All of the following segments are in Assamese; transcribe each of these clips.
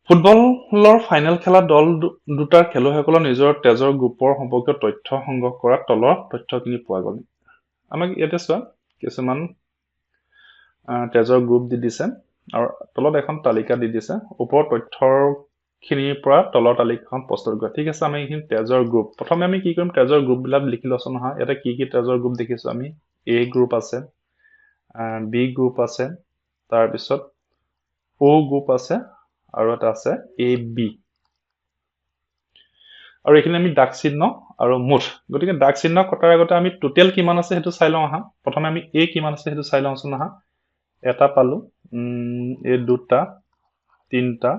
ফুটবলৰ ফাইনেল খেলা দল দুটাৰ খেলুৱৈসকলৰ নিজৰ তেজৰ গ্ৰুপৰ সম্পৰ্কীয় তথ্য সংগ্ৰহ কৰা তলৰ তথ্যখিনি পোৱা গ'ল। আমাক ইয়াতে চোৱা কিছুমান তেজৰ গ্ৰুপ দি দিছে আৰু তলত এখন তালিকা দি দিছে। ওপৰৰ তথ্যখিনিৰ পৰা তলৰ তালিকাখন প্ৰস্তুত কৰা। ঠিক আছে, আমি এইখিনি তেজৰ গ্ৰুপ। প্ৰথমে আমি কি কৰিম, তেজৰ গ্ৰুপবিলাক লিখি লৈছোঁ নহয়। ইয়াতে কি কি তেজৰ গ্ৰুপ দেখিছোঁ আমি। এ গ্ৰুপ আছে, বি গ্ৰুপ আছে, তাৰপিছত অ গ্ৰুপ আছে, আৰু এটা আছে এ বি। আৰু এইখিনি আমি দাগ চিহ্ন আৰু মুঠ। গতিকে দাগ চিহ্ন কটাৰ আগতে আমি টোটেল কিমান আছে সেইটো চাই লওঁ আহা। প্ৰথমে আমি এ কিমান আছে সেইটো চাই লওঁচোন আহা। এটা পালো, এই দুটা, তিনিটা,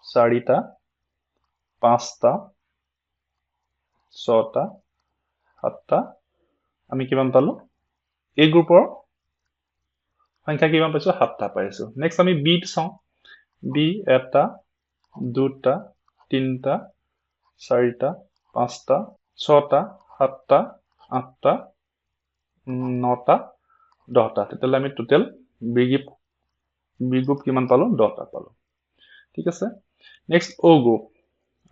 চাৰিটা, পাঁচটা, ছটা, সাতটা, আমি কিমান পালো, এই গ্ৰুপৰ সংখ্যা কিমান পাইছো, 7টা পাইছো। নেক্সট আমি বিত চাওঁ। বি এটা, দুটা, তিনিটা, চাৰিটা, পাঁচটা, ছটা, সাতটা, আঠটা, 9টা, 10টা। তেতিয়াহ'লে আমি টোটেল বি গ্ৰুপ কিমান পালো, 10টা পালো। ঠিক আছে। নেক্সট অ গ্ৰুপ।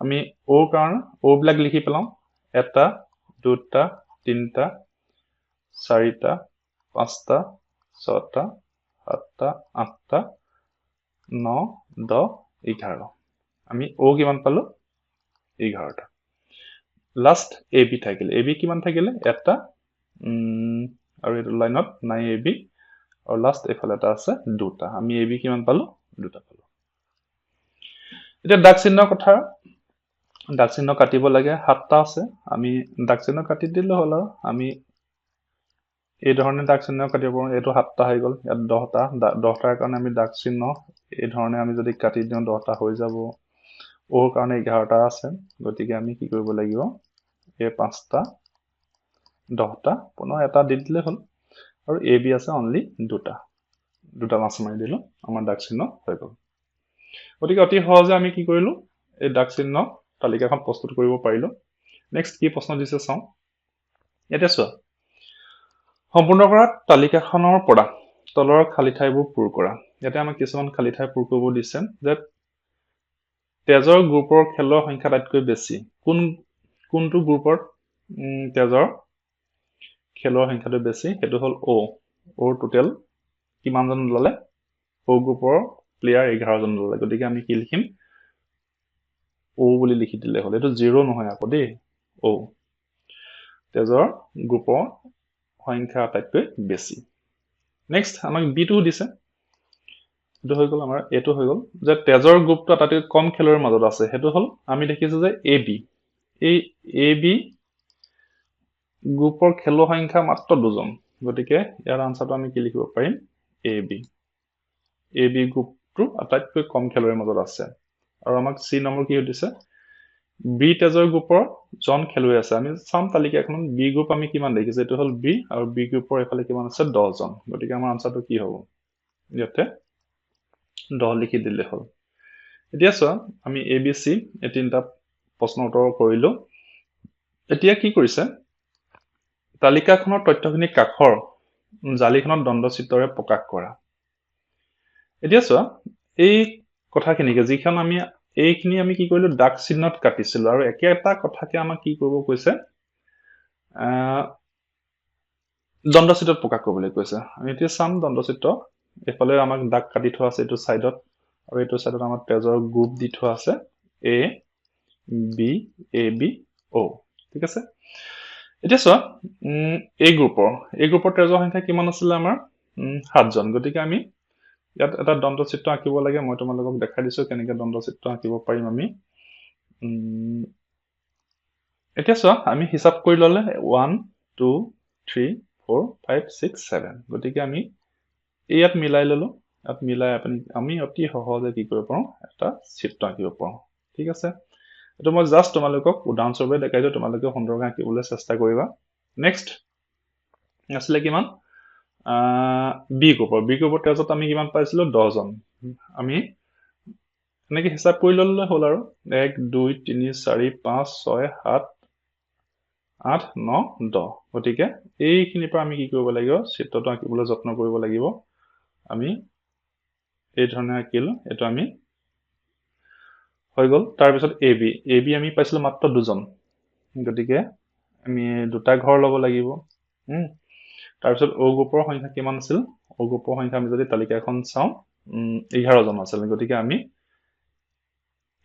আমি অ'ৰ কাৰণে অ' বিলাক লিখি পেলাওঁ। এটা, দুটা, তিনিটা, চাৰিটা, পাঁচটা, ছটা, সাতটা, আঠটা, 9, 10, 11। আমি অ কিমান পালো, 11টা। লাষ্ট এ বি থাকিলে। এ বি কিমান থাকিলে, এটা, আৰু এইটো লাইনত নাই এ বি, আৰু লাষ্ট এইফালে এটা আছে, দুটা। আমি এ বি কিমান পালো, 2টা পালো। এতিয়া দাগ চিহ্নৰ কথা। দাগ চিহ্ন কাটিব লাগে, 7টা আছে। আমি দাগ চিহ্ন কাটি দিলে হ'ল আৰু। আমি এই ধৰণে দাগ চিহ্ন কাটিব পাৰোঁ। এইটো 7টা হৈ গ'ল, ইয়াত 10টা। 10টাৰ কাৰণে আমি দাগ চিহ্ন এই ধৰণে আমি যদি কাটি দিওঁ 10টা হৈ যাব। অ'ৰ কাৰণে 11টা আছে, গতিকে আমি কি কৰিব লাগিব, এই 5টা, 10টা, পুনৰ এটা দি দিলে হ'ল। আৰু এ বি আছে অনলি 2টা মাছ মাৰি দিলোঁ, আমাৰ দাগ চিহ্ন হৈ গ'ল। গতিকে অতি সহজে আমি কি কৰিলোঁ, এই দাগ চিহ্ন তালিকাখন প্ৰস্তুত কৰিব পাৰিলোঁ। নেক্সট কি প্ৰশ্ন দিছে চাওঁ। এতিয়া চোৱা, সম্পূৰ্ণ কৰা তালিকাখনৰ পৰা তলৰ খালী ঠাইবোৰ পূৰ কৰা। ইয়াতে আমাক কিছুমান খালী ঠাই পূৰ কৰিব দিছে যে তেজৰ গ্ৰুপৰ খেলৰ সংখ্যা আটাইতকৈ বেছি। কোনটো গ্ৰুপৰ তেজৰ খেলৰ সংখ্যাটো বেছি, সেইটো হ'ল অ'। অ'ৰ টোটেল কিমানজন ওলালে, অ' গ্ৰুপৰ প্লেয়াৰ 11জন ওলালে। গতিকে আমি কি লিখিম, অ' বুলি লিখি দিলে হ'ল। এইটো 0 নহয় আকৌ দেই, অ'। তেজৰ গ্ৰুপৰ সংখ্যা আটাইতকৈ বেছি। নেক্সট আমাক বিটো দিছে। এইটো হৈ গ'ল আমাৰ, এইটো হৈ গ'ল যে তেজৰ গ্ৰুপটো আটাইতকৈ কম খেলুৱৈৰ মাজত আছে। সেইটো হ'ল, আমি দেখিছো যে এ বি। এই এ বি গ্ৰুপৰ খেলুৱৈৰ সংখ্যা মাত্ৰ 2জন। গতিকে ইয়াৰ আনচাৰটো আমি কি লিখিব পাৰিম, এ বি। এ বি গ্ৰুপটো আটাইতকৈ কম খেলুৱৈৰ মাজত আছে। আৰু আমাক চি নম্বৰ কি দিছে, বি তেজৰ গ্ৰুপৰ জন খেলুৱৈ আছে। আমি চাম তালিকাখনত বি গ্ৰুপ আমি কিমান দেখিছো, এইটো হ'ল বি, আৰু বি গ্ৰুপৰ এইফালে কিমান আছে, 10জন। গতিকে আমাৰ আনচাৰটো কি হ'ব, ইয়াতে 10 লিখি দিলে হ'ল। এতিয়া চোৱা, আমি এ বি চি এই 3টা প্ৰশ্নৰ উত্তৰ কৰিলো। এতিয়া কি কৰিছে, তালিকাখনৰ তথ্যখিনি কাষৰ জালিখনত দ্বন্দ্বচিত্ৰৰে প্ৰকাশ কৰা। এতিয়া চোৱা, এই কথাখিনিকে যিখন আমি এইখিনি আমি কি কৰিলো, দাগ চিহ্নত কাটিছিলো, আৰু একেটা কথাকে আমাক কি কৰিব কৈছে, দ্বন্দ্বচিত্ৰত প্ৰকাশ কৰিবলৈ কৈছে। আমি এতিয়া চাম দ্বন্দ্বচিত্ৰ। এইফালে আমাক দাগ কাটি থোৱা আছে এইটো চাইডত, আৰু এইটো চাইডত আমাৰ তেজৰ গ্ৰুপ দি থোৱা আছে, এ বি, এ বি, অ'। ঠিক আছে। এতিয়া চোৱা, এই গ্ৰুপৰ তেজৰ সংখ্যা কিমান আছিলে আমাৰ, 7জন। গতিকে আমি ইয়াত এটা দ্বন্দ্বচিত্ৰ আঁকিব লাগে। মই তোমালোকক দেখাই দিছো কেনেকে দ্বন্দ্বচিত্ৰ আঁকিব পাৰিম আমি। এতিয়া চোৱা, আমি হিচাপ কৰি ললে 1 2 3 4 5 6 7। গতিকে আমি ইয়াত মিলাই ললো। ইয়াত মিলাই আমি অতি সহজে কি কৰিব পাৰোঁ, এটা চিত্ৰ আঁকিব পাৰোঁ। ঠিক আছে। এইটো মই জাষ্ট তোমালোকক উদাহৰণস্বৰূপে দেখাইছো, তোমালোকে সুন্দৰকৈ আঁকিবলৈ চেষ্টা কৰিবা। নেক্সট আছিলে কিমান, বি গ্ৰুপৰ তেজত আমি কিমান পাইছিলো, 10জন। আমি এনেকে হিচাপ কৰি ললে হ'ল আৰু 1 2 3 4 5 6 7 8 9 10। গতিকে এইখিনিৰ পৰা আমি কি কৰিব লাগিব, চিত্ৰটো আঁকিবলৈ যত্ন কৰিব লাগিব। আমি এই ধৰণে আঁকিলো, এইটো আমি হৈ গ'ল তাৰপিছত এ বি আমি পাইছিলোঁ মাত্ৰ দুজন গতিকে আমি দুটা ঘৰ ল'ব লাগিব তাৰপিছত অ' গ্ৰুপৰ সংখ্যা কিমান আছিল অ' গ্ৰুপৰ সংখ্যা আমি যদি তালিকাখন চাওঁ 11জন আছিল গতিকে আমি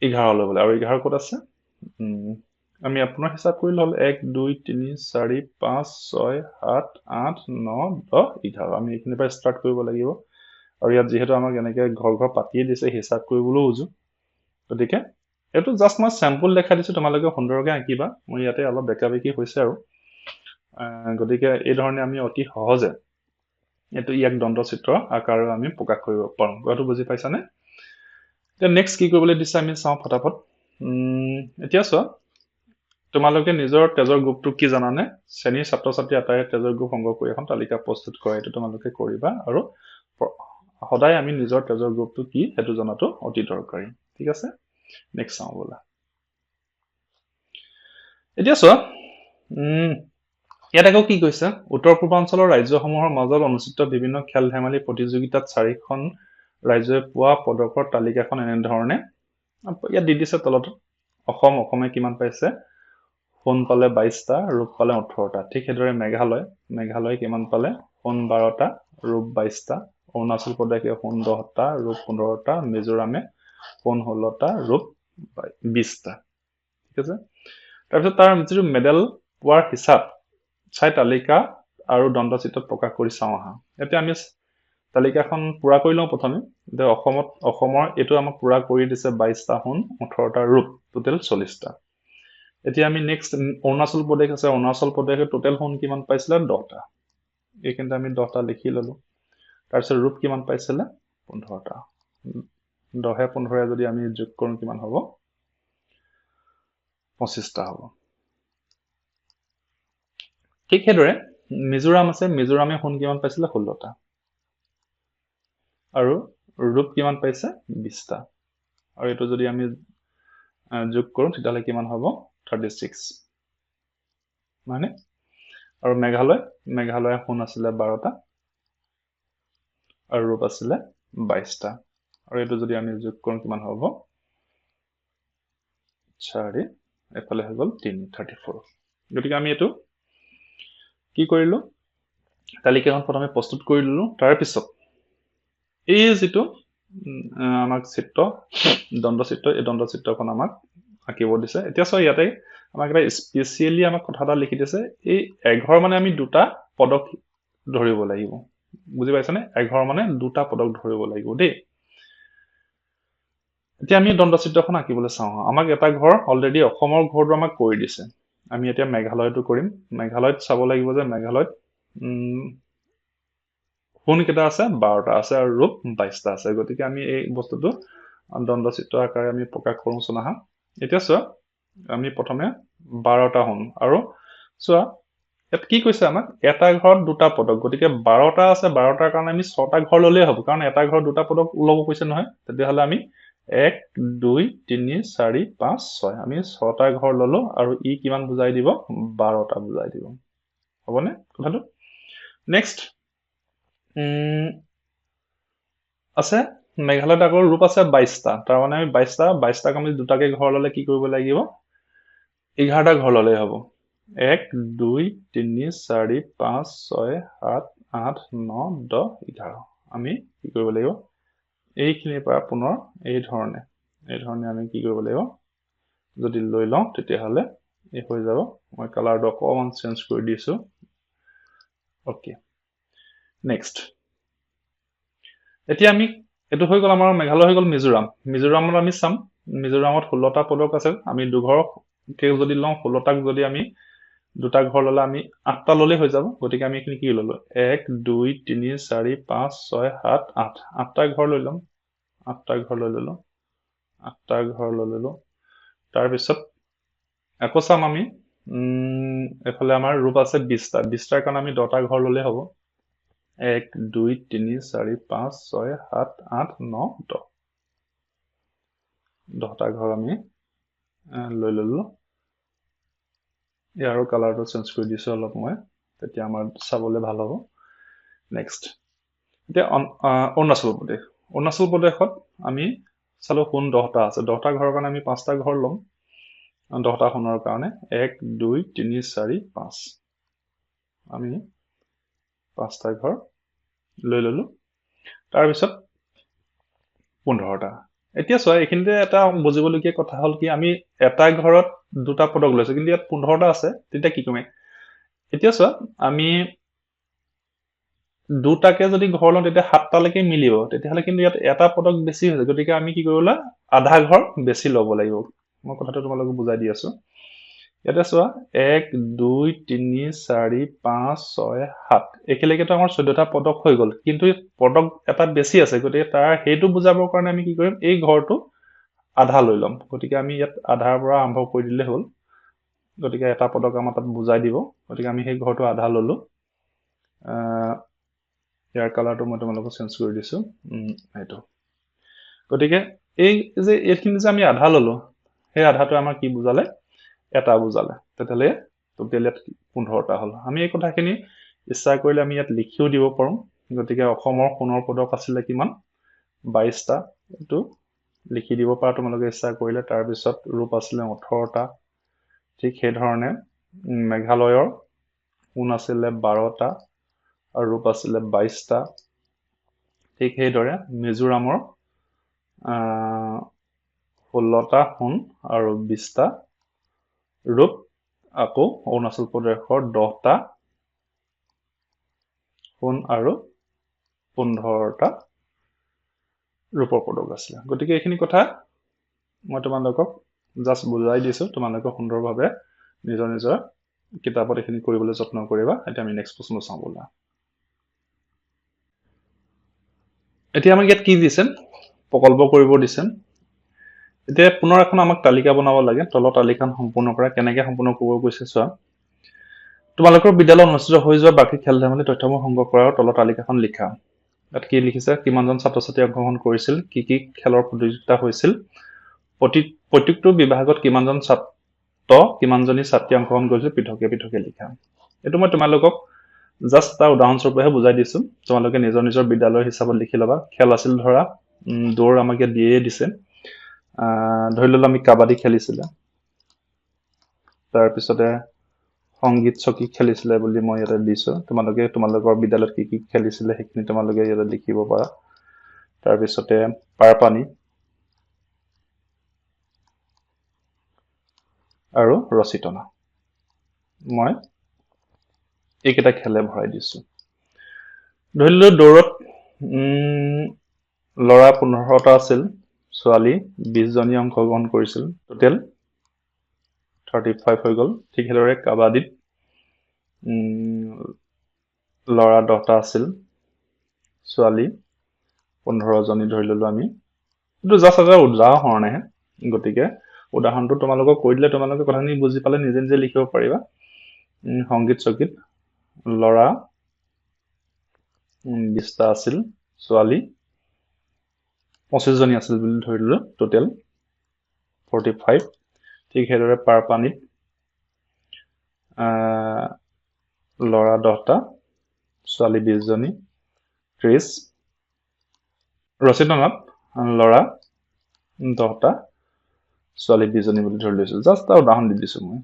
11 ল'ব লাগিব আৰু 11 ক'ত আছে আমি আপোনাৰ হিচাপ কৰিলে হ'ল 1 2 3 4 5 6 7 8 9 10 11 আমি এইখিনিৰ পৰা ষ্টাৰ্ট কৰিব লাগিব আৰু ইয়াত যিহেতু আমাক এনেকৈ ঘৰ পাতিয়ে দিছে হিচাপ কৰিবলৈও উজু গতিকে এইটো জাষ্ট মই চেম্পল দেখাই দিছোঁ তোমালোকে সুন্দৰকৈ আঁকিবা মোৰ ইয়াতে অলপ বেকা বেকি হৈছে আৰু গতিকে এই ধৰণে আমি অতি সহজে এইটো ইয়াক দন্তচিত্ৰ আকাৰে আমি প্ৰকাশ কৰিব পাৰোঁ কথাটো বুজি পাইছানে এতিয়া নেক্সট কি কৰিবলৈ দিছে আমি চাওঁ ফটাফট এতিয়া চোৱা তোমালোকে নিজৰ তেজৰ গ্ৰুপটো কি জানানে শ্ৰেণীৰ ছাত্ৰ ছাত্ৰী আটাইৰে তেজৰ গ্ৰুপ সংগ্ৰহ কৰি এখন তালিকা প্ৰস্তুত কৰা এইটো তোমালোকে কৰিবা আৰু সদায় আমি নিজৰ তেজৰ গ্ৰুপটো কি সেইটো জনাটো অতি দৰকাৰী ঠিক আছে নেক্সট চাওঁ ব'লা এতিয়া চোৱা ইয়াত আকৌ কি কৈছে উত্তৰ পূৰ্বাঞ্চলৰ ৰাজ্যসমূহৰ মাজত অনুষ্ঠিত বিভিন্ন খেল ধেমালি প্ৰতিযোগিতাত 4খন ৰাজ্যই পোৱা পদকৰ তালিকাখন এনেধৰণে ইয়াত দি দিছে তলত অসমে কিমান পাইছে সোণ পালে 22টা ৰূপ পালে 18টা ঠিক সেইদৰে মেঘালয় কিমান পালে সোণ 12টা ৰূপ 22টা অৰুণাচল প্ৰদেশে সোণ 10টা ৰূপ 15টা মিজোৰামে সোণ 16টা ৰূপ 20টা ঠিক আছে তাৰপিছত তাৰ যিটো মেডেল পোৱাৰ হিচাপ চাই তালিকা আৰু দন্তচিত্ৰত প্ৰকাশ কৰি চাওঁ আহা এতিয়া আমি তালিকাখন পুৰা কৰি লওঁ প্ৰথমে এতিয়া অসমৰ এইটো আমাক পুৰা কৰি দিছে 22টা সোণ 18টা ৰূপ টোটেল 40টা এতিয়া আমি নেক্সট অৰুণাচল প্ৰদেশ আছে অৰুণাচল প্ৰদেশে টোটেল সোণ কিমান পাইছিলে 10টা এইখিনিতে আমি 10টা লিখি ললো তাৰপিছত ৰূপ কিমান পাইছিলে 15টা 10 15 যদি আমি যোগ কৰোঁ কিমান হ'ব 25টা হ'ব ঠিক সেইদৰে মিজোৰাম আছে মিজোৰামে সোণ কিমান পাইছিলে 16টা আৰু ৰূপ কিমান পাইছে 20টা আৰু এইটো যদি আমি যোগ কৰোঁ তেতিয়াহ'লে কিমান হ'ব 36 মানে আৰু মেঘালয় সোণ আছিলে 12টা আৰু ৰূপ আছিলে 22টা আৰু এইটো যদি আমি যোগ কৰোঁ কিমান হ'ব 4 এফালে হৈ গ'ল 3 34 গতিকে আমি এইটো কি কৰিলোঁ তালিকাখন প্ৰথমে প্ৰস্তুত কৰি ললোঁ তাৰপিছত এই যিটো আমাক দন্তচিত্ৰ এই দন্তচিত্ৰখন আমাক আঁকিব দিছে এতিয়া চোৱা ইয়াতে আমাক এটা স্পেচিয়েলি আমাক কথা এটা লিখি দিছে এই 11 মানে আমি দুটা পদক ধৰিব লাগিব বুজি পাইছানে 11 মানে দুটা পদক ধৰিব লাগিব দেই এতিয়া আমি দন্তচিত্ৰখন আঁকিবলৈ চাওঁ আমাক এটা ঘৰ অলৰেডি অসমৰ ঘৰটো আমাক কৰি দিছে আমি এতিয়া মেঘালয়টো কৰিম মেঘালয়ত চাব লাগিব যে মেঘালয়ত সোণ কেইটা আছে 12টা আছে আৰু ৰূপ 22টা আছে গতিকে আমি এই বস্তুটো দন্তচিত্ৰ আকাৰে আমি প্ৰকাশ কৰোঁ চোৱা এতিয়া চোৱা আমি প্ৰথমে 12টা সোণ আৰু চোৱা ইয়াত কি কৈছে আমাক এটা ঘৰত দুটা পদক গতিকে 12টা আছে 12টাৰ কাৰণে আমি 6টা ঘৰ ল'লেই হ'ব কাৰণ এটা ঘৰত দুটা পদক ল'ব কৈছে নহয় তেতিয়াহ'লে আমি 1 2 3 4 5 6 আমি 6টা ঘৰ ল'লো আৰু ই কিমান বুজাই দিব 12টা বুজাই দিব হ'বনে কথাটো নেক্সট আছে মেঘালয়ত আকৌ ৰূপ আছে 22টা তাৰমানে আমি 22টাক আমি দুটাকে ঘৰ ল'লে কি কৰিব লাগিব 11টা ঘৰ ল'লেই হ'ব 1 2 3 4 5 6 7 8 9 10 11 আমি কি কৰিব লাগিব এইখিনিৰ পৰা পুনৰ এই ধৰণে আমি কি কৰিব লাগিব যদি লৈ লওঁ তেতিয়াহ'লে এই হৈ যাব মই কালাৰটো অকণমান চেঞ্জ কৰি দিছোঁ অ'কে নেক্সট এতিয়া আমি এইটো হৈ গ'ল আমাৰ মেঘালয় হৈ গ'ল মিজোৰামত আমি চাম মিজোৰামত 16টা পদক আছে আমি দুঘৰকে যদি লওঁ 16টাক যদি আমি দুটা ঘৰ ল'লে আমি 8টা ল'লেই হৈ যাব গতিকে আমি এইখিনি কি ল'লোঁ 1 2 3 4 5 6 7 8 8টা ঘৰ লৈ ল'ম 8টা ঘৰ লৈ ল'লোঁ 8টা ঘৰ লৈ ল'লোঁ তাৰপিছত আকৌ চাম আমি এফালে আমাৰ ৰূপ আছে 20টাৰ কাৰণে আমি 10টা ঘৰ ল'লেই হ'ব 1 2 3 4 5 6 7 8 9 10 10টা ঘৰ আমি লৈ ল'লোঁ ইয়াৰো কালাৰটো চেঞ্জ কৰি দিছোঁ অলপ মই তেতিয়া আমাৰ চাবলৈ ভাল হ'ব নেক্সট এতিয়া অৰুণাচল প্ৰদেশত আমি চালো সোণ 10টা আছে 10টা ঘৰৰ কাৰণে আমি 5টা ঘৰ ল'ম 10টা সোণৰ কাৰণে 1 2 3 4 5 আমি 5টা ঘৰ লৈ ললো তাৰপিছত 15টা এতিয়া চোৱা এইখিনিতে এটা বুজিবলগীয়া কথা হ'ল কি আমি এটা ঘৰত দুটা পদক লৈছো কিন্তু ইয়াত 15টা আছে তেতিয়া কি কৰিম এতিয়া চোৱা আমি দুটাকে যদি ঘৰ লওঁ তেতিয়া 7টালৈকে মিলিব তেতিয়াহ'লে কিন্তু ইয়াত এটা পদক বেছি হৈছে গতিকে আমি কি কৰিব লাগিব আধা ঘৰ বেছি ল'ব লাগিব মই কথাটো তোমালোকক বুজাই দি আছো ইয়াতে চোৱা 1 2 3 4 5 6 7 একেলগেতো আমাৰ 14টা পদক হৈ গ'ল কিন্তু পদক এটা বেছি আছে গতিকে তাৰ সেইটো বুজাবৰ কাৰণে আমি কি কৰিম এই ঘৰটো আধা লৈ ল'ম গতিকে আমি ইয়াত আধাৰ পৰা আৰম্ভ কৰি দিলে হ'ল গতিকে এটা পদক আমাৰ তাত বুজাই দিব গতিকে আমি সেই ঘৰটো আধা ল'লো ইয়াৰ কালাৰটো মই তোমালোকক চেঞ্জ কৰি দিছো এইটো গতিকে এই যে এইখিনি যে আমি আধা ল'লো সেই আধাটো আমাৰ কি বুজালে এটা বুজালে তেতিয়াহ'লে টোটেল ইয়াত 15টা হ'ল আমি এই কথাখিনি ইচ্ছা কৰিলে আমি ইয়াত লিখিও দিব পাৰোঁ গতিকে অসমৰ সোণৰ পদক আছিলে কিমান 22টা এইটো লিখি দিব পাৰা তোমালোকে ইচ্ছা কৰিলে তাৰপিছত ৰূপ আছিলে 18টা ঠিক সেইধৰণে মেঘালয়ৰ সোণ আছিলে 12টা আৰু ৰূপ আছিলে 22টা ঠিক সেইদৰে মিজোৰামৰ 16টা সোণ আৰু 20টা ৰূপ আকৌ অৰুণাচল প্ৰদেশৰ 10টা সোণ আৰু 15টা ৰূপৰ পদক আছিলে গতিকে এইখিনি কথা মই তোমালোকক জাষ্ট বুজাই দিছো তোমালোকে সুন্দৰভাৱে নিজৰ নিজৰ কিতাপত এইখিনি কৰিবলৈ যত্ন কৰিবা এতিয়া আমি নেক্সট প্ৰশ্ন চাওঁ বলা এতিয়া আমাক ইয়াত কি দিছে প্ৰকল্প কৰিব দিছে এতিয়া পুনৰ এখন আমাক তালিকা বনাব লাগে তলৰ তালিকাখন সম্পূৰ্ণ কৰা কেনেকৈ সম্পূৰ্ণ কৰিব কৈছে চোৱা তোমালোকৰ বিদ্যালয়ত অনুষ্ঠিত হৈ যোৱা বাকী খেল ধেমালি তথ্যসমূহ সংগ্ৰহ কৰা আৰু তলৰ তালিকাখন লিখা ইয়াত কি লিখিছে কিমানজন ছাত্ৰ ছাত্ৰী অংশগ্ৰহণ কৰিছিল কি কি খেলৰ প্ৰতিযোগিতা হৈছিল প্ৰত্যেকটো বিভাগত কিমানজন ছাত্ৰ কিমানজনী ছাত্ৰী অংশগ্ৰহণ কৰিছিল পৃথকে পৃথকে লিখা এইটো মই তোমালোকক জাষ্ট এটা উদাহৰণস্বৰূপেহে বুজাই দিছো তোমালোকে নিজৰ নিজৰ বিদ্যালয়ৰ হিচাপত লিখি ল'বা খেল আছিল ধৰা দৌৰ আমাক ইয়াত দিয়ে দিছে ধৰি ললো আমি কাবাডী খেলিছিলে তাৰপিছতে সংগীত চকী খেলিছিলে বুলি মই ইয়াতে দিছো তোমালোকে তোমালোকৰ বিদ্যালয়ত কি কি খেলিছিলে সেইখিনি তোমালোকে ইয়াতে লিখিব পাৰা তাৰপিছতে পাৰপানী আৰু ৰচিতনা মই এইকেইটা খেলে ভৰাই দিছো ধৰি ললো দৌৰত ল'ৰা 15টা আছিল ছোৱালী 20জনী অংশগ্ৰহণ কৰিছিল টোটেল 35 হৈ গ'ল ঠিক সেইদৰে কাবাডীত ল'ৰা 10টা আছিল ছোৱালী 15জনী ধৰি ললো আমি এইটো জাষ্ট এটা উদাহৰণহে গতিকে উদাহৰণটো তোমালোকক কৈ দিলে তোমালোকে কথাখিনি বুজি পালে নিজে নিজে লিখিব পাৰিবা সংগীত চকীত ল'ৰা 20টা আছিল ছোৱালী 25জনী আছিল বুলি ধৰি ললো টোটেল 45 ঠিক সেইদৰে পাৰপানীত ল'ৰা 10টা ছোৱালী 20জনী 30 ৰচিতনাত ল'ৰা 10টা ছোৱালী 20জনী বুলি ধৰি লৈছো জাষ্ট এটা উদাহৰণ দি দিছো মই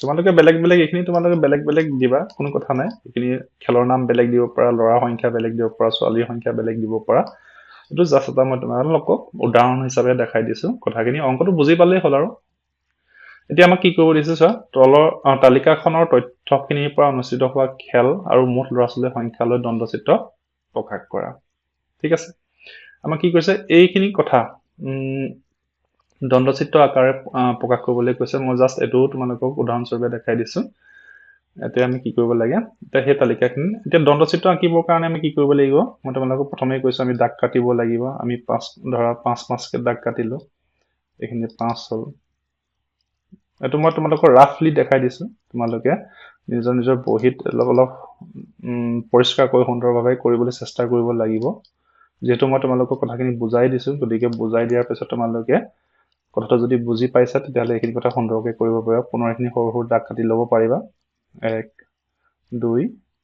তোমালোকে বেলেগ বেলেগ এইখিনি তোমালোকে বেলেগ বেলেগ দিবা কোনো কথা নাই এইখিনি খেলৰ নাম বেলেগ দিব পাৰা ল'ৰাৰ সংখ্যা বেলেগ দিব পাৰা ছোৱালীৰ সংখ্যা বেলেগ দিব পাৰা এইটো জাষ্ট এটা মই তোমালোকক উদাহৰণ হিচাপে দেখাই দিছো কথাখিনি অংকটো বুজি পালেই হ'ল আৰু এতিয়া আমাক কি কৰিব দিছে চোৱা তলৰ তালিকাখনৰ তথ্যখিনিৰ পৰা অনুষ্ঠিত হোৱা খেল আৰু মুঠ ল'ৰা ছোৱালীৰ সংখ্যালৈ দ্বন্দ্বচিত্ৰ প্ৰকাশ কৰা ঠিক আছে আমাক কি কৈছে এইখিনি কথা দ্বন্দ্বচিত্ৰ আকাৰে প্ৰকাশ কৰিবলৈ কৈছে মই জাষ্ট এইটো তোমালোকক উদাহৰণস্বৰূপে দেখাই দিছো এতিয়া আমি কি কৰিব লাগে এতিয়া সেই তালিকাখিনি এতিয়া দ্বন্দ্বচিত্ৰ আঁকিবৰ কাৰণে আমি কি কৰিব লাগিব মই তোমালোকক প্ৰথমে কৈছো আমি দাগ কাটিব লাগিব আমি 5কে দাগ কাটিলো এইখিনি 5 হ'ল এইটো মই তোমালোকক ৰাফলি দেখাই দিছো তোমালোকে নিজৰ নিজৰ বহিত অলপ পৰিষ্কাৰকৈ সুন্দৰভাৱে কৰিবলৈ চেষ্টা কৰিব লাগিব যেহেতু মই তোমালোকক কথাখিনি বুজাই দিছো গতিকে বুজাই দিয়াৰ পিছত তোমালোকে কথাটো যদি বুজি পাইছা তেতিয়াহ'লে এইখিনি কথা সুন্দৰকৈ কৰিব পাৰিবা পুনৰ এইখিনি সৰু সৰু দাগ কাটি ল'ব পাৰিবা 1 2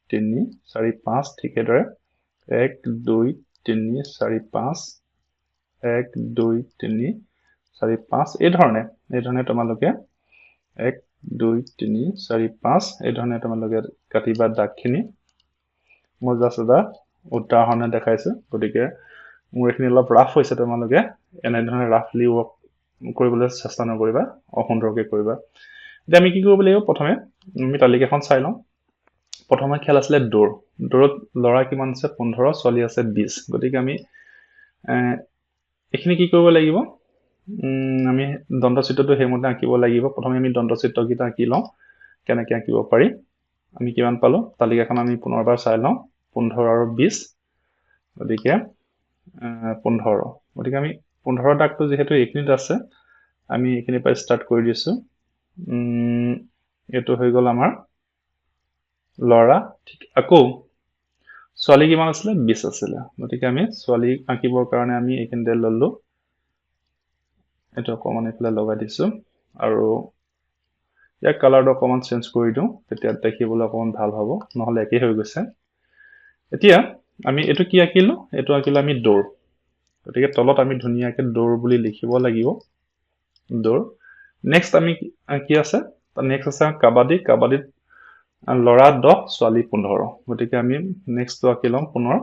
3 4 5 ঠিক সেইদৰে 1 2 3 4 5 1 2 3 4 5 এই ধৰণে তোমালোকে 1 2 3 4 5 এই ধৰণে তোমালোকে কাটিবা দাগখিনি মই জাস্ট এটা উদাহৰণে দেখাইছো গতিকে মোৰ এখিনি অলপ ৰাফ হৈছে তোমালোকে এনে ধৰণে ৰাফলি ৱৰ্ক কৰিবলৈ চেষ্টা নকৰিবা অসুন্দৰকৈ কৰিবা এতিয়া আমি কি কৰিব লাগিব প্ৰথমে আমি তালিকাখন চাই লওঁ প্ৰথমে খেল আছিলে দৌৰত লৰা কিমান আছে 15 ছোৱালী আছে 20 গতিকে আমি এখিনি কি কৰিব লাগিব আমি দণ্ডচিত্ৰটো হেমতে আঁকিব লাগিব প্ৰথমে আমি দণ্ডচিত্ৰকিটা আঁকি লওঁ কেনেকৈ আঁকিব পাৰি আমি কিমান পালো তালিকাখন আমি পুনৰবাৰ চাই লওঁ 15 আৰু 20 গতিকে 15 গতিকে আমি 15 দাগটো যেহেতু এইখিনিত আছে আমি এইখিনি পাই স্টাৰ্ট কৰি দিছো এটো হৈ গল আমাৰ লৰা ঠিক আকৌ ছোৱালী কিমান আছিল 20 আছিল গতিকে আমি ছোৱালী আঁকিবৰ কাৰণে আমি এইখিনিতে ললো এটো অকমান এফালে লগাই দিছো আৰু ইয়াক কালাৰটো অকমান চেঞ্জ কৰি দিওঁ তেতিয়া দেখিবলৈ অকমান ভাল হ'ব নহলে একেই হৈ গৈছে এতিয়া আমি এটো কি আঁকিলো এটো আঁকিলো আমি দৌৰ গতিকে তলত আমি ধুনিয়াকে দৌৰ বুলি লিখিব লাগিব দৌৰ নেক্সট আমি কি আছে নেক্সট আছে কাবাডীত লৰা 10 ছোৱালী 15 গতিকে আমি নেক্সট আঁকি লম পুনৰ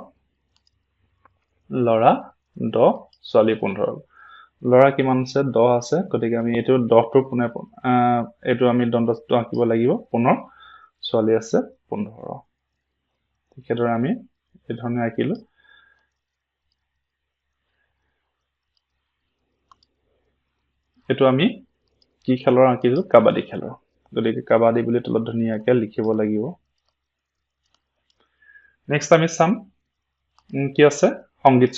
লৰা 10 ছোৱালী 15 লৰা কিমান আছে 10 আছে গতিকে আমি এটো 10 টো পুনে এটো আমি দণ্ডটো আঁকিব লাগিব পুনৰ ছোৱালী আছে 15 ঠিকদৰে আমি এই ধৰণে আঁকিলো এটো আমি কি খেলৰ আঁকিলো কাবাডী খেলৰ গতিকে কাবাডী বুলি তলত ধুনিয়াকে লিখিব লাগিব নেক্সট আমি চাম কি আছে সংগীত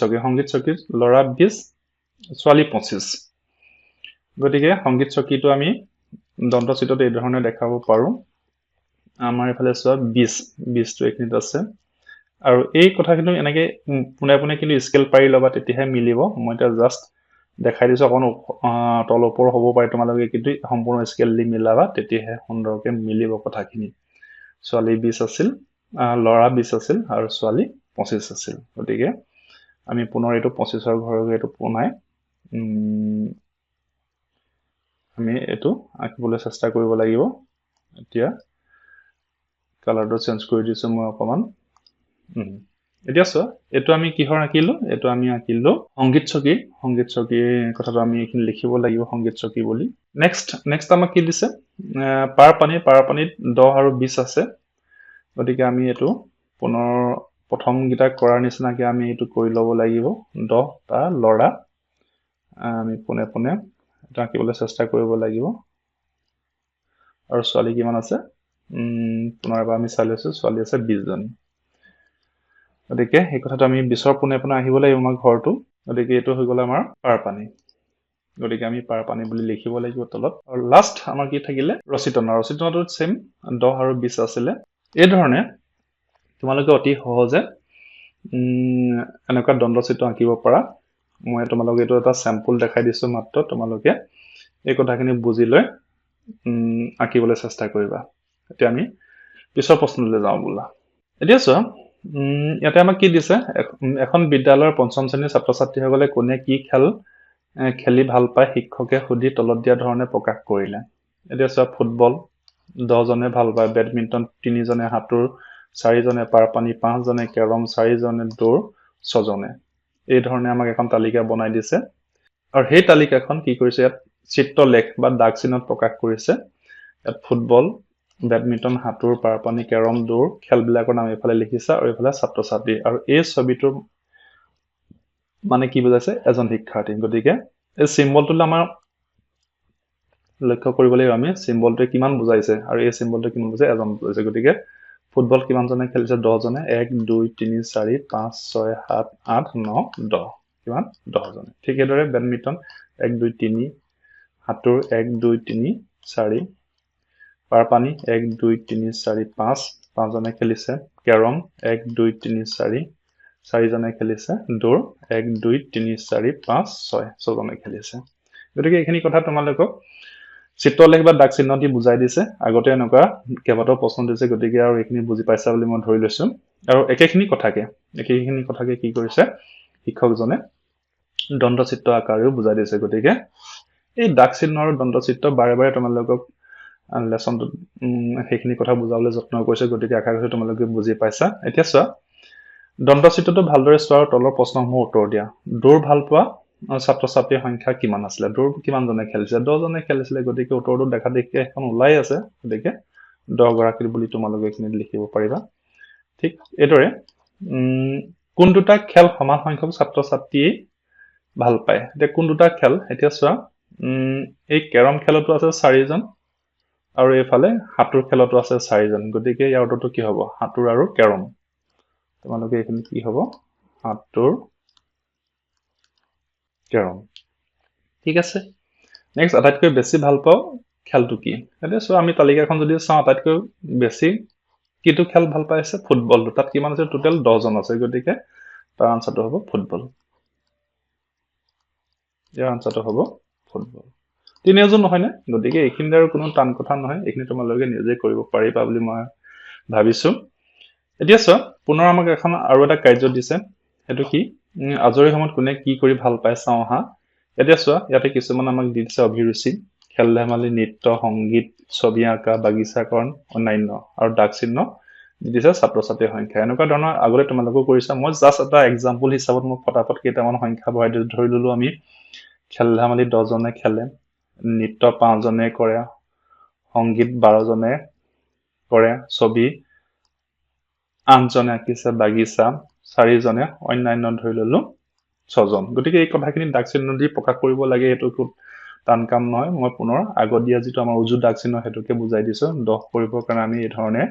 চকীত লৰা 20 ছোৱালী 25 গতিকে সংগীত চকীটো আমি দণ্ডচিত্ৰত এই ধৰণে দেখাব পাৰো আমাৰ এফালে চোৱা 20 টো এইখিনিত আছে আৰু এই কথাখিনি এনেকে পুনে কিন্তু স্কেল পাৰি লবা তেতিয়াহে মিলিব মই এটা জাস্ট দেখাই দিছো অকন তল ওপৰ হ'ব পাৰে তোমালোকে কিন্তু সম্পূৰ্ণ স্কেল দি মিলাবা তেতিয়াহে সুন্দৰকৈ মিলিব কথাখিনি ছোৱালী 20 আছিল লৰা 20 আছিল আৰু ছোৱালী 25 আছিল গতিকে আমি পুনৰ এটো 25 ৰ ঘৰক এটো পুনাই আমি এটো আঁকিবলৈ চেষ্টা কৰিব লাগিব এতিয়া কালাৰটো চেঞ্জ কৰি দিছো মই অকমান এতিয়া চোৱা এটো আমি কিহৰ আঁকিলো এটো আমি আঁকিলো সংগীত চকী কথাটো আমি এখিনি লিখিব লাগিব সংগীত চকী বুলি নেক্সট আমাক কি দিছে পাৰ পানীত 10 আৰু 20 আছে গতিকে আমি এটো পুনৰ প্ৰথম গিটা কৰাৰ নিচিনাকে আমি এটো কৰি লব লাগিব 10 টা লৰা আমি পুনে এটা আঁকিবলৈ চেষ্টা কৰিব লাগিব আৰু ছোৱালী কিমান আছে পুনৰবাৰ আমি চাই লৈছো ছোৱালী আছে 20 জন গতিকে এই কথাটো আমি 20 পুনে আহিব লাগিব আমাৰ ঘৰটো গতিকে এটো হৈ গল আমাৰ পাৰ পানী গতিকে আমি পাৰ পানী বুলি লিখিব লাগিব তলত আৰু লাষ্ট আমাৰ কি থাকিলে ৰচিতনাটো সেম 10 আৰু 20 আছিল এই ধৰণে তোমালোকে অতি সহজে এনেকুৱা দণ্ডচিত্ৰ আঁকিব পাৰা মই তোমালোকে এটো এটা স্যাম্পল দেখাই দিছো মাত্ৰ তোমালোকে এই কথাখিনি বুজি লৈ আঁকিবলৈ চেষ্টা কৰিবা এতিয়া আমি পিছৰ প্ৰশ্নলৈ যাওঁ বলা এতিয়া চোৱা ইয়াতে আমাক কি দিছে এখন বিদ্যালয়ৰ পঞ্চম শ্ৰেণীৰ ছাত্ৰ-ছাত্ৰীসকলে কোনে কি খেল খেলি ভাল পায় শিক্ষকে সুধি তলত দিয়া ধৰণে প্ৰকাশ কৰিলে এতিয়া চোৱা ফুটবল 10 জনে ভাল পায় বেডমিন্টন 3 জনে হাতুৰ 4 জনে পাৰপানী 5 জনে কেৰম 4 জনে দৌৰ 6 জনে এই ধৰণে আমাক এখন তালিকা বনাই দিছে আৰু সেই তালিকাখন কি কৰিছে ইয়াত চিত্ৰলেখ বা দাগ চিহ্নত প্ৰকাশ কৰিছে ইয়াত ফুটবল বেডমিন্টন হাতুৰ পাৰপানী কেৰম দৌৰ খেলবিলাকৰ নাম এফালে লিখিছে আৰু এফালে ছাত্ৰ-ছাত্ৰী আৰু এই ছবিটোৰ মানে কি বুজাইছে এজন শিক্ষাৰ্থী গতিকে এই সিম্বলটো আমাৰ লক্ষ্য কৰিব লাগিব আমি সিম্বলটোৱে কিমান বুজাইছে আৰু এই সিম্বলটো কিমান বুজাইছে এজন বুজাইছে গতিকে ফুটবল কিমান জনে খেলিছে 10 জনে 1 2 3 4 5 6 7 8 9 10 কিমান 10 জনে ঠিক এদৰে বেডমিন্টন 1 2 3 হাতুৰ 1 2 3 4 পাৰপানী 1 2 3 4 5 5 জনে খেলিছে কেৰম 1 2 3 4 4 জনে খেলিছে দৌৰ 1 2 3 4 5 6 জনে খেলিছে গতিকে এইখিনি কথা তোমালোকক চিত্ৰলেখ বা দাগ চিহ্ন দি বুজাই দিছে আগতে এনেকুৱা কেইবাটাও প্ৰশ্ন দিছে গতিকে আৰু এইখিনি বুজি পাইছা বুলি মই ধৰি লৈছো আৰু একেখিনি কথাকে কি কৰিছে শিক্ষকজনে দন্তচিত্ৰ আকাৰেও বুজাই দিছে গতিকে এই দাগ চিহ্ন আৰু দন্তচিত্ৰ বাৰে বাৰে তোমালোকক লেসনটোত সেইখিনি কথা বুজাবলৈ যত্ন কৰিছে গতিকে আশা কৰিছো তোমালোকে বুজি পাইছা এতিয়া চোৱা দন্তচিত্ৰটো ভালদৰে চোৱা আৰু তলৰ প্ৰশ্নসমূহ উত্তৰ দিয়া দৌৰ ভাল পোৱা ছাত্ৰ ছাত্ৰীৰ সংখ্যা কিমান আছিলে দৌৰ কিমান জনে খেলিছে 10 জনে খেলিছিলে গতিকে উত্তৰটো দেখা দেখি এখন ওলাই আছে গতিকে 10 গৰাকী বুলি তোমালোকে এখিনিত লিখিব পাৰিবা ঠিক এদৰে কোন দুটা খেল সমান সংখ্যক ছাত্ৰ ছাত্ৰীয়ে ভাল পায় এতিয়া কোন দুটা খেল এতিয়া চোৱা এই কেৰম খেলতো আছে 4 জন আৰু এফালে হাতুৰ খেলতো আছে 4 জন গতিকে ইয়াৰ উত্তৰটো কি হ'ব হাতুৰ আৰু কেৰম তোমালোকে এখিনি কি হ'ব হাতুৰ কেৰম ঠিক আছে নেক্সট আটাইতকৈ বেছি ভাল পাও খেলটো কি এতিয়া চোৱা আমি তালিকাখন যদি চাওঁ আটাইতকৈ বেছি কিটো খেল ভাল পাইছে ফুটবলটো তাত কিমান আছে টোটাল 10 জন আছে গতিকে তাৰ আনসাৰটো হ'ব ফুটবল ইয়াৰ আনসাৰটো হ'ব ফুটবল তিনিজন নহয় নে গতিকে এইখিনি আৰু কোনো টান কথা নহয় এইখিনি তোমালোকে নিজে কৰিব পাৰিবা বুলি মই ভাবিছো এতিয়া চোৱা পুনৰ আমাক এখন আৰু এটা কাৰ্য দিছে এটো কি আজৰি সময়ত কোনে কি কৰি ভাল পায় চাওঁ হা এতিয়া চোৱা ইয়াতে কিছুমান আমাক দিছে অভিৰুচি খেল ধেমালি নৃত্য সংগীত ছবি আঁকা বাগিচাকৰণ অন্যান্য আৰু দাগ চিহ্ন দিছে ছাত্ৰ ছাত্ৰীৰ সংখ্যা এনেকুৱা ধৰণৰ আগতে তোমালোকে কৰিছা মই জাস্ট এটা এক্সাম্পল হিচাপত মই ফটাফট কেইটামান সংখ্যা ভৰাই ধৰি ললো আমি খেল ধেমালি 10 জনে খেলে নৃত্য 5 জনে কৰে সংগীত 12 জনে কৰে ছবি 8 জনে আঁকিছে বাগিচা 4 জনে অন্যান্য ধৰি ললো 6 জন গতিকে এই কথাখিনি দাগ চিহ্ন দি প্ৰকাশ কৰিব লাগে এটো খুব টান কাম নহয় মই পুনৰ আগত দিয়া যিটো আমাৰ উজু দাগ চিহ্ন হেতুকে বুজাই দিছো 10 কৰিবৰ কাৰণে আমি এই ধৰণে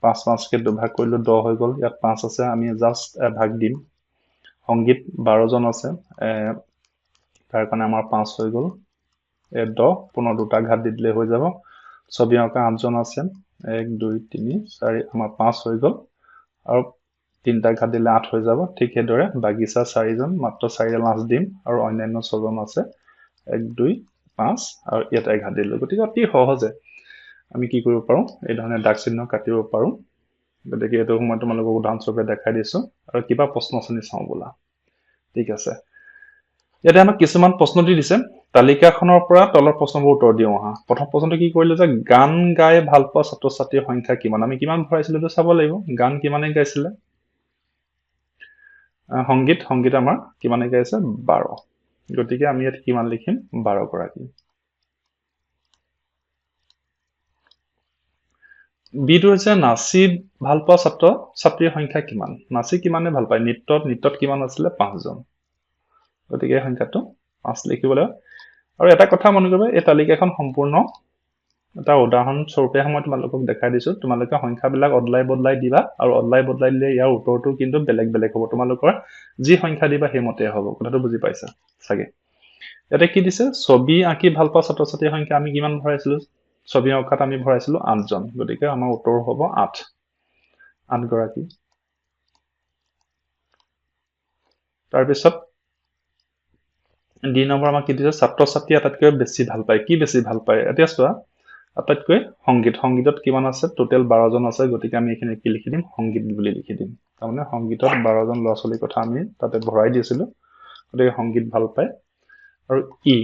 5 কে দুভাগ কৰিলো 10 হৈ গল ইয়াত 5 আছে আমি জাস্ট ভাগ দিম সংগীত 12 জন আছে তাৰ কাৰণে আমাৰ 5 হৈ গল 10 পুনৰ দুটা ঘাত দিলে হৈ যাব ছবি আঁকা 8 জন আছে 1 2 3 4 আমাৰ 5 হৈ গল আৰু তিনটা ঘাত দিলে 8 হৈ যাব ঠিক হেদৰে বাগিচা 4 জন মাত্ৰ 4 লাজ দিম আৰু অন্যান্য 6 জন আছে 1 2 5 আৰু ইয়াতে ঘাত দিলো গতিকে অতি সহজে আমি কি কৰিব পাৰো এই ধৰণে দাগ চিহ্ন কাটিব পাৰো গতিকে এটো মই তোমালোকক উদাহৰণস্বৰূপে দেখাই দিছো আৰু কিবা প্ৰশ্ন আছে নি চাওঁ বলা ঠিক আছে ইয়াতে আমাক কিছুমান প্ৰশ্ন দি দিছে তালিকাখনৰ পৰা তলৰ প্ৰশ্নবোৰ উত্তৰ দিও আহা প্ৰথম প্ৰশ্নটো কি কৰিলে যে গান গাই ভাল পোৱা ছাত্ৰ ছাত্ৰীৰ সংখ্যা কিমান আমি কিমান ভৰাইছিলো তো চাব লাগিব গান কিমানে গাইছিলে সংগীত আমাৰ কিমানে গাইছে 12 গতিকে আমি ইয়াত কিমান লিখিম 12 গৰাকী বিটো হৈছে নাচি ভাল পোৱা ছাত্ৰ ছাত্ৰীৰ সংখ্যা কিমান নাচি কিমানে ভাল পায় নৃত্যত কিমান আছিলে 5 জন গতিকে সংখ্যাটো 5 লিখিবলৈ আৰু এটা কথা মন কৰিবা এই তালিকাখন সম্পূৰ্ণ এটা উদাহৰণ স্বৰূপে মই তোমালোকক দেখাই দিছো তোমালোকে সংখ্যাবিলাক অদলাই বদলাই দিবা আৰু অদলাই বদলাই দিলে ইয়াৰ উত্তৰটো কিন্তু বেলেগ বেলেগ হ'ব তোমালোকৰ যি সংখ্যা দিবা হেমতে হ'ব কথাটো বুজি পাইছা সাগে ইয়াতে কি দিছে ছবি আঁকি ভাল পোৱা ছাত্ৰ ছাত্ৰীৰ সংখ্যা আমি কিমান ভৰাইছিলো ছবি অঁকাত আমি ভৰাইছিলো 8 জন গতিকে আমাৰ উত্তৰ হ'ব 8 গৰাকী তাৰ পিছত দুই নম্বৰ আমাক কি দিছে ছাত্ৰ ছাত্ৰী আটাইতকৈ বেছি ভাল পায় কি বেছি ভাল পায় এতিয়া চোৱা আটাইতকৈ সংগীতত কিমান আছে টোটাল 12 জন আছে গতিকে আমি এখানে কি লিখি দিম সংগীত বুলি লিখি দিম তাৰমানে সংগীতত 12 জন ল'ৰা ছোৱালীৰ কথা আমি তাতে ভৰাই দিছিলো গতিকে সংগীত ভাল পায় আৰু ই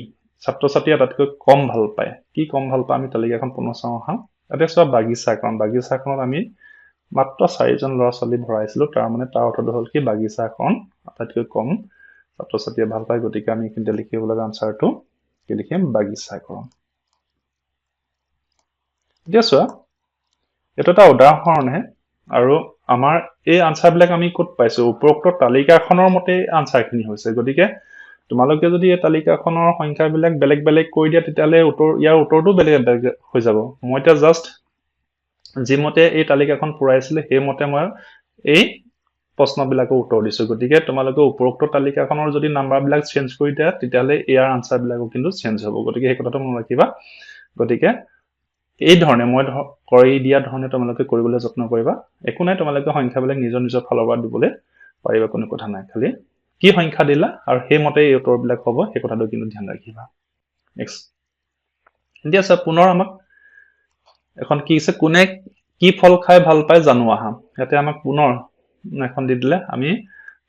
ছাত্ৰ ছাত্ৰী আটাইতকৈ কম ভাল পায় কি কম ভাল পায় আমি তালিকাখন পুনৰ চাওঁ আহা এতিয়া চোৱা বাগিচাখনত আমি মাত্ৰ 4 জন ল'ৰা ছোৱালী ভৰাইছিলো তাৰ মানে তাৰ অৰ্থটো হ'ল কি বাগিচাখন আটাইতকৈ কম ছাত্ৰ ছাত্ৰীয়ে ভাল পায় গতিকে আমি এখিনিতে লিখিব লগা আনসাৰটো কি লিখিম বাগিচাখন এতিয়া চোৱা এটা এটা উদাহৰণহে আৰু আমাৰ এই আনসাৰবিলাক আমি ক'ত পাইছো উপৰোক্ত তালিকাখনৰ মতে আনসাৰখিনি হৈছে গতিকে তোমালোকে যদি এই তালিকাখনৰ সংখ্যাবিলাক বেলেগ বেলেগ কৰি দিয়া তেতিয়ালে ইয়াৰ উত্তৰটো বেলেগ হৈ যাব মই এটা জাস্ট যিমতে এই তালিকাখন পুৰাইছিলে সেই মতে মই এই প্ৰশ্নবিলাকৰ উত্তৰ দিছো গতিকে তোমালোকে উপৰোক্ত তালিকাখনৰ যদি নাম্বাৰবিলাক চেঞ্জ কৰি দিয়া তেতিয়ালে ইয়াৰ আনসাৰবিলাকো কিন্তু চেঞ্জ হ'ব গতিকে এই কথাটো মনত ৰাখিবা গতিকে এই ধৰণে মই কৰি দিয়া ধৰণে তোমালোকে কৰিবলৈ যত্ন কৰিবা একো নাই তোমালোকে সংখ্যাবিলাক নিজৰ নিজৰ ফালৰ পৰা দিবলৈ পাৰিবা কোনো কথা নাই খালি কি সংখ্যা দিলা আৰু সেই মতে এই উত্তৰবিলাক হ'ব সেই কথাটো কিন্তু ধ্যান ৰাখিবা নেক্সট এতিয়া সব পুনৰ আমাক এখন কি আছে কোনে কি ফল খাই ভাল পায় জানো আহা ইয়াতে আমাক পুনৰ এখন দি দিলে আমি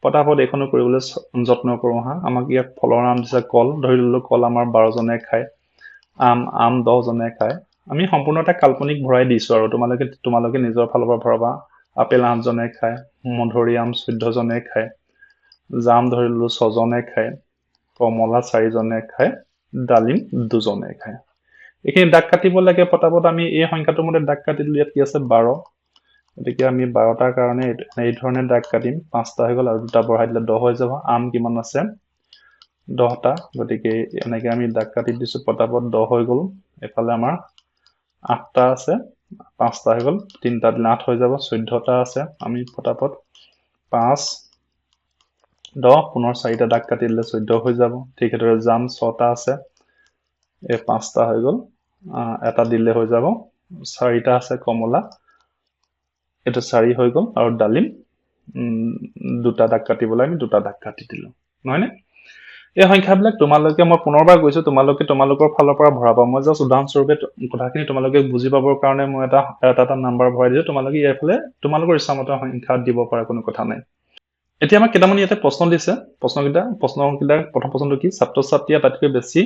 পটাপট এইখনো কৰিবলৈ যত্ন কৰোঁ হা আমাক ইয়াত ফলৰ নাম দিছে কল ধৰি ললোঁ কল আমাৰ 12 জনে খায় আম 10 জনে খায় আমি সম্পূৰ্ণ এটা কাল্পনিক ভৰাই দিছোঁ আৰু তোমালোকে নিজৰ ফালৰ পৰা ভৰাবা আপেল 8 জনে খায় মধুৰিআম 14 জনে খায় জাম ধৰি ললোঁ 6 জনে খায় কমলা 4 জনে খায় ডালিম 2 জনে খায় এইখিনি দাগ কাটিব লাগে পটাপট আমি এই সংখ্যাটোৰ মতে দাগ কাটি দিলোঁ ইয়াত কি আছে 12 গতিকে আমি 12টাৰ কাৰণে এই ধৰণে দাগ কাটিম 5টা হৈ গ'ল আৰু দুটা বঢ়াই দিলে 10 হৈ যাব আম কিমান আছে 10টা গতিকে এনেকৈ আমি দাগ কাটি দিছোঁ পটাপট 10 হৈ গ'ল এফালে আমাৰ 8টা আছে 5টা হৈ গ'ল 3টা দিলে 8 হৈ যাব 14টা আছে আমি পটাপট 5 10 পুনৰ 4টা দাগ কাটি দিলে 14 হৈ যাব ঠিক সেইদৰে জাম 6টা আছে এই 5টা হৈ গ'ল এটা দিলে হৈ যাব 4টা আছে কমলা এটা 4 হৈ গ'ল আৰু ডালিম দুটা দাগ কাটিবলৈ আমি দুটা দাগ কাটি দিলোঁ নহয়নে এই সংখ্যাবিলাক তোমালোকে মই পুনৰবাৰ কৈছোঁ তোমালোকৰ ফালৰ পৰা ভৰাবা মই জাষ্ট উদাহৰণস্বৰূপে কথাখিনি তোমালোকে বুজি পাবৰ কাৰণে মই এটা নাম্বাৰ ভৰাই দিছোঁ তোমালোকে ইয়াৰ ফালে তোমালোকৰ ইচ্ছামতে সংখ্যা দিব পৰা কোনো কথা নাই এতিয়া আমাক কেইটামান ইয়াতে প্ৰশ্ন দিছে প্ৰশ্নকেইটা প্ৰথম প্ৰশ্নটো কি ছাত্ৰ ছাত্ৰীয়ে আটাইতকৈ বেছি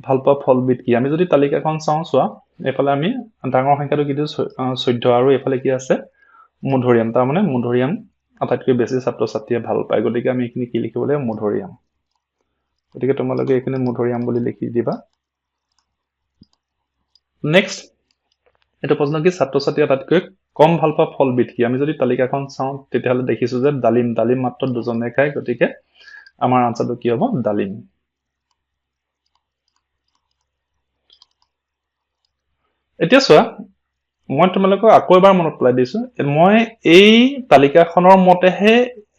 ভাল পোৱা ফলবিধ কি আমি যদি তালিকাখন চাওঁ চোৱা এইফালে আমি ডাঙৰ সংখ্যাটো কি দিছোঁ 14 আৰু এইফালে কি আছে মধুৰিআম তাৰমানে মধুৰিআম আটাইতকৈ বেছি ছাত্ৰ ছাত্ৰীয়ে ভাল পায় গতিকে আমি এইখিনি কি লিখিব লাগিব মধুৰিআম গতিকে তোমালোকে এইখিনি মধুৰিআম বুলি লিখি দিবা নেক্সট এটা প্ৰশ্ন কি ছাত্ৰ ছাত্ৰী আটাইতকৈ কম ভাল পোৱা ফলবিধ কি আমি যদি তালিকাখন চাওঁ তেতিয়াহ'লে দেখিছোঁ যে ডালিম মাত্ৰ 2 জনে খায় গতিকে আমাৰ আনসাৰটো কি হ'ব ডালিম এতিয়া চোৱা মই তোমালোকক আকৌ এবাৰ মনত পেলাই দিছোঁ মই এই তালিকাখনৰ মতেহে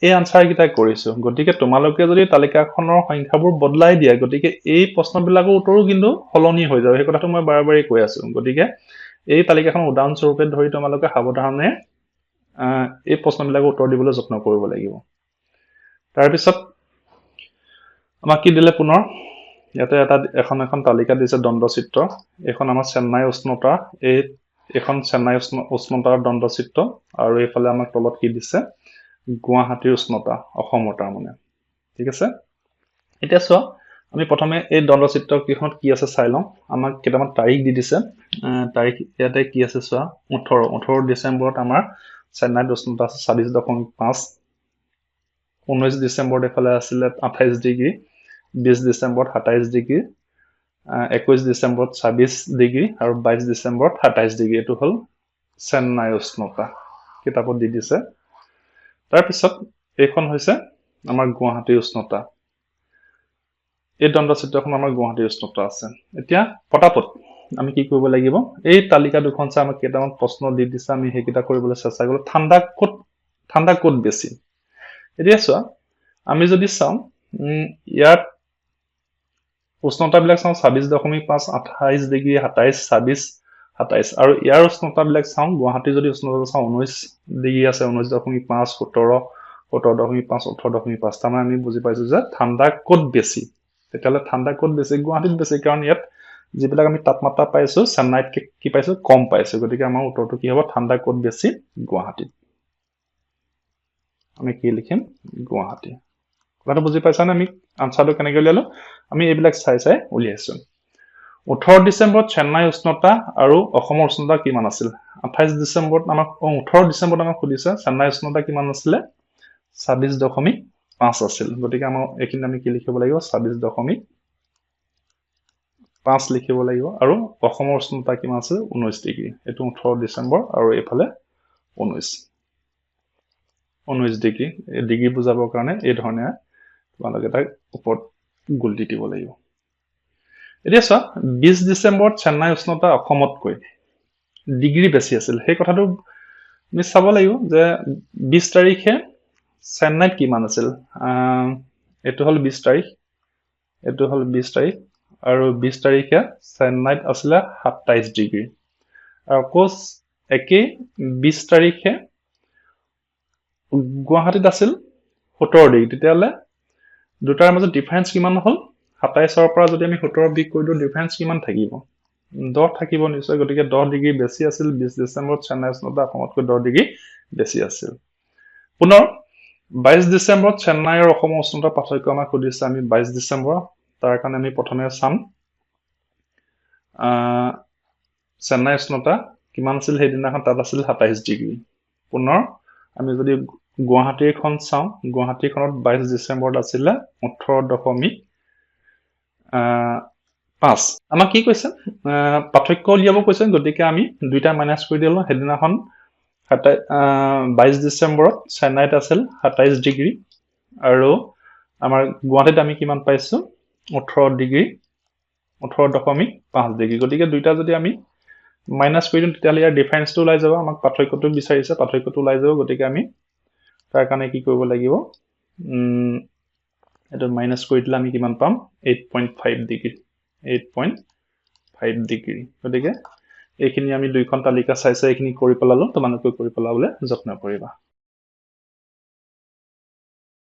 এই আনসাৰ কেইটা কৰিছোঁ গতিকে তোমালোকে যদি তালিকাখনৰ সংখ্যাবোৰ বদলাই দিয়া গতিকে এই প্ৰশ্নবিলাকৰ উত্তৰো কিন্তু সলনি হৈ যাব সেই কথাটো মই বাৰে কৈ আছোঁ গতিকে এই তালিকাখন উদাহৰণস্বৰূপে ধৰি তোমালোকে সাৱধানে এই প্ৰশ্নবিলাকৰ উত্তৰ দিবলৈ যত্ন কৰিব লাগিব তাৰপিছত আমাক কি দিলে পুনৰ ইয়াতে এখন তালিকা দিছে দণ্ডচিত্ৰ এখন আমাৰ চেন্নাই উষ্ণতা এখন চেন্নাই উষ্ণতাৰ দণ্ডচিত্ৰ আৰু এইফালে আমাক তলত কি দিছে গুৱাহাটীৰ উষ্ণতা অসমৰ তাৰমানে ঠিক আছে এতিয়া চোৱা আমি প্ৰথমে এই দণ্ডচিত্ৰ কেইখনত কি আছে চাই লওঁ আমাক কেইটামান তাৰিখ দি দিছে তাৰিখ ইয়াতে কি আছে চোৱা 18 ডিচেম্বৰত আমাৰ চেন্নাইত উষ্ণতা আছে 40.5 19 ডিচেম্বৰত এইফালে আছিলে 28 ডিগ্ৰী 20 ডিচেম্বৰত 27 ডিগ্ৰী 21 ডিচেম্বৰত 26 ডিগ্ৰী আৰু 22 ডিচেম্বৰত 27 ডিগ্ৰী এটো হল চেন্নাই উষ্ণতা কিতাপত দি দিছে তাৰপিছত এইখন হৈছে আমাৰ গুৱাহাটী উষ্ণতা এই দণ্ডচিত্ৰখন আমাৰ গুৱাহাটী উষ্ণতা আছে এতিয়া পটাপট আমি কি কৰিব লাগিব এই তালিকা দুখন চাই আমাক কেইটামান প্ৰশ্ন দি দিছে আমি হেকিটা কৰিবলৈ চেষ্টা কৰিলো ঠাণ্ডা ক'ত বেছি এতিয়া চোৱা আমি যদি চাওঁ ইয়াত উষ্ণতাবিলাক চাওঁ 26.5 28 ডিগ্ৰী 27 26 27 আৰু ইয়াৰ উষ্ণতাবিলাক চাওঁ গুৱাহাটী যদি উষ্ণতা চাওঁ 19 ডিগ্ৰী আছে 19.5 17 17.5 18.5 তাৰমানে আমি বুজি পাইছো যে ঠাণ্ডা ক'ত বেছি তেতিয়ালে ঠাণ্ডা ক'ত বেছি গুৱাহাটীত বেছি কাৰণ ইয়াত যিবিলাক আমি তাপমাত্ৰা পাইছো চেন্নাইত কি পাইছো কম পাইছো গতিকে আমাৰ উত্তৰটো কি হ'ব ঠাণ্ডা ক'ত বেছি গুৱাহাটীত আমি কি লিখিম গুৱাহাটী কথাটো বুজি পাইছানে আমি আনসাৰটো কেনেকৈ উলিয়ালো আমি এইবিলাক চাই উলিয়াইছো 18 ডিচেম্বৰত চেন্নাই উষ্ণতা আৰু অসমৰ উষ্ণতা কিমান আছিল 28 ডিচেম্বৰত আমাক 18 ডিচেম্বৰত আমাক সুধিছে চেন্নাই উষ্ণতা কিমান আছিল 26.5 আছিল গতিকে আমাৰ এইখিনি আমি কি লিখিব লাগিব 26.5 লিখিব লাগিব আৰু অসমৰ উষ্ণতা কিমান আছিল 19 ডিগ্ৰী এটো 18 ডিচেম্বৰ আৰু এইফালে 19 ডিগ্ৰী এই ডিগ্ৰী বুজাবৰ কাৰণে এই ধৰণে তোমালোকে তাক ওপৰত গুল দি দিব লাগিব এতিয়া চোৱা 20 ডিচেম্বৰত চেন্নাই উষ্ণতা অসমতকৈ ডিগ্ৰী বেছি আছিল সেই কথাটো আমি চাব লাগিব যে 20 তাৰিখে চেন্নাইত কিমান আছিল এটো হল 20 তাৰিখ আৰু 20 তাৰিখে চেন্নাইত আছিল 27 ডিগ্ৰী আৰু কোচ একে 20 তাৰিখে গুৱাহাটীত আছিল 17 ডিগ্ৰী তেতিয়ালে দুটাৰ মাজত ডিফাৰেন্স কিমান হল 27 ৰ পৰা যদি আমি 17 বিক কৰি দিও ডিফাৰেন্স কিমান থাকিব 10 থাকিব নিশ্চয় গতিকে 10 ডিগ্ৰী বেছি আছিল 20 ডিচেম্বৰত চেন্নাই উষ্ণতা অসমতকৈ 10 ডিগ্ৰী বেছি আছিল পুনৰ 22 ডিচেম্বৰত চেন্নাই আৰু অসমৰ উষ্ণতাৰ পাৰ্থক্য আমাক সুধিছে আমি 22 ডিচেম্বৰ তাৰ কাৰণে আমি প্ৰথমে চাম চেন্নাই উষ্ণতা কিমান আছিল সেইদিনাখন তাত আছিল 27 ডিগ্ৰী পুনৰ আমি যদি গুৱাহাটীখন চাওঁ গুৱাহাটীখনত 22 ডিচেম্বৰত আছিলে 18.5 আমাক কি কৈছে পাৰ্থক্য উলিয়াব কৈছে গতিকে আমি দুইটা মাইনাছ কৰি দিলোঁ সেইদিনাখন 22 ডিচেম্বৰত চেন্নাইত আছিল 27 ডিগ্ৰী আৰু আমাৰ গুৱাহাটীত আমি কিমান পাইছোঁ 18 ডিগ্ৰী 18.5 ডিগ্ৰী গতিকে দুইটা যদি আমি মাইনাছ কৰি দিওঁ তেতিয়াহ'লে ইয়াৰ ডিফাৰেঞ্চটো ওলাই যাব আমাক পাৰ্থক্যটো বিচাৰিছে পাৰ্থক্যটো ওলাই যাব গতিকে আমি তাৰ কাৰণে কি কৰিব লাগিব এইটো মাইনাছ কৰি দিলে আমি কিমান পাম 8.5 ডিগ্ৰী 8.5 ডিগ্ৰী গতিকে এইখিনি আমি দুইখন তালিকা চাইছে এইখিনি কৰি পেলালো তোমালোকে কৰি পেলাবলৈ যত্ন কৰিবা